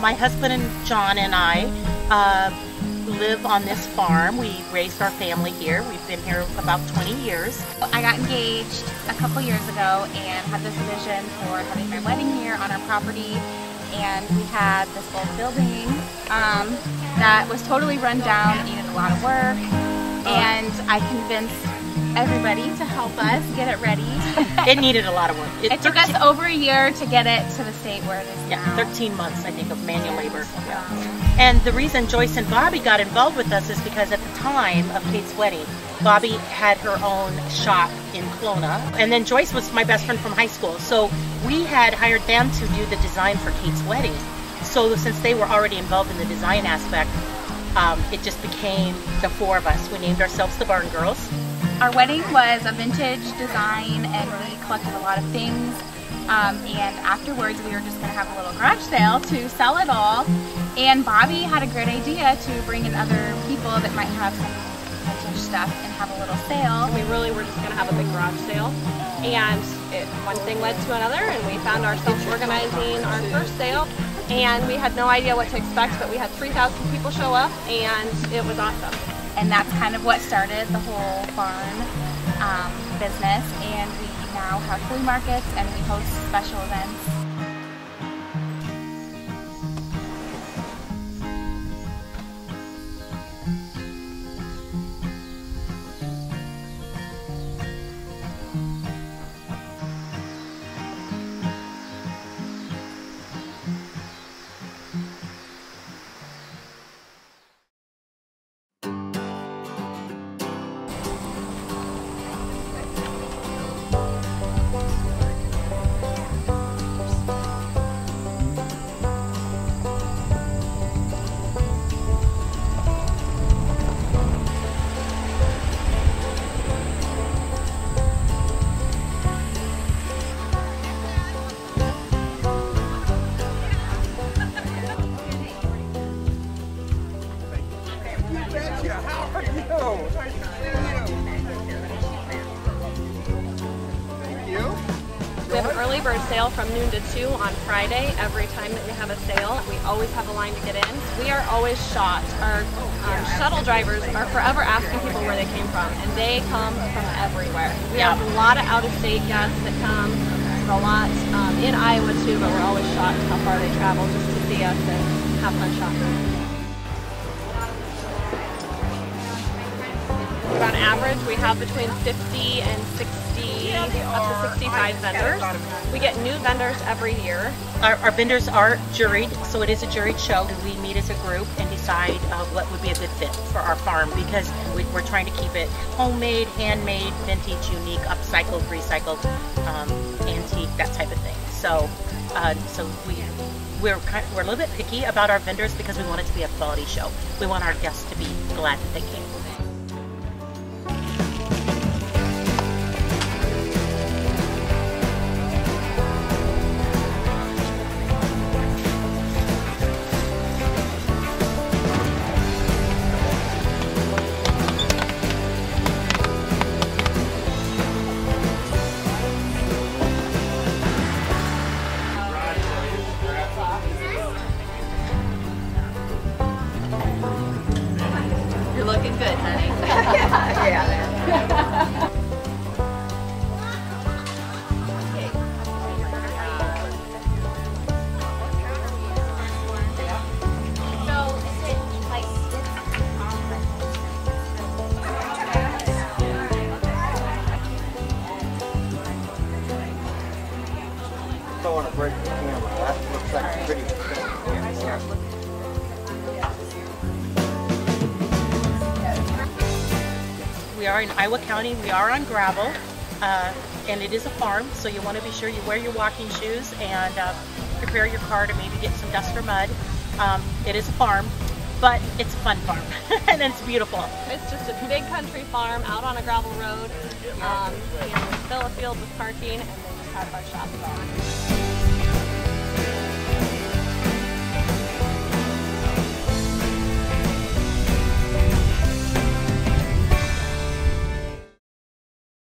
My husband and John and I live on this farm. We raised our family here. We've been here about 20 years. I got engaged a couple years ago and had this vision for having my wedding here on our property. And we had this old building that was totally run down, it needed a lot of work. And I convinced everybody to help us get it ready. It needed a lot of work. It took us over a year to get it to the state where it is now. 13 months, I think, of manual labor. Yeah. And the reason Joyce and Bobby got involved with us is because at the time of Kate's wedding, Bobby had her own shop in Kelowna, and then Joyce was my best friend from high school. So we had hired them to do the design for Kate's wedding. So since they were already involved in the design aspect, it just became the four of us. We named ourselves the Barn Girls. Our wedding was a vintage design and we collected a lot of things. And afterwards we were just going to have a little garage sale to sell it all. And Bobby had a great idea to bring in other people that might have some vintage stuff and have a little sale. We really were just going to have a big garage sale. And one thing led to another and we found ourselves organizing our first sale. And we had no idea what to expect, but we had 3,000 people show up and it was awesome. And that's kind of what started the whole barn business. And we now have flea markets and we host special events. We have an early bird sale from noon to 2 on Friday every time that we have a sale. We always have a line to get in. We are always shocked. Our shuttle drivers are forever asking people where they came from, and they come from everywhere. We have a lot of out-of-state guests that come, a lot in Iowa too, but we're always shocked how far they travel just to see us and have fun shopping. On average, we have between 50 and 60, up to 65 vendors. We get new vendors every year. Our vendors are juried, so it is a juried show. We meet as a group and decide what would be a good fit for our farm because we're trying to keep it homemade, handmade, vintage, unique, upcycled, recycled, antique, that type of thing. So, we're a little bit picky about our vendors because we want it to be a quality show. We want our guests to be glad that they came. Looking good, honey. Yeah. Don't want to break the camera. That looks like a pretty thing. We are in Iowa County. We are on gravel, and it is a farm, so you want to be sure you wear your walking shoes and prepare your car to maybe get some dust or mud. It is a farm, but it's a fun farm, and it's beautiful. It's just a big country farm out on a gravel road. And we fill a field with parking, and then just have our shop going.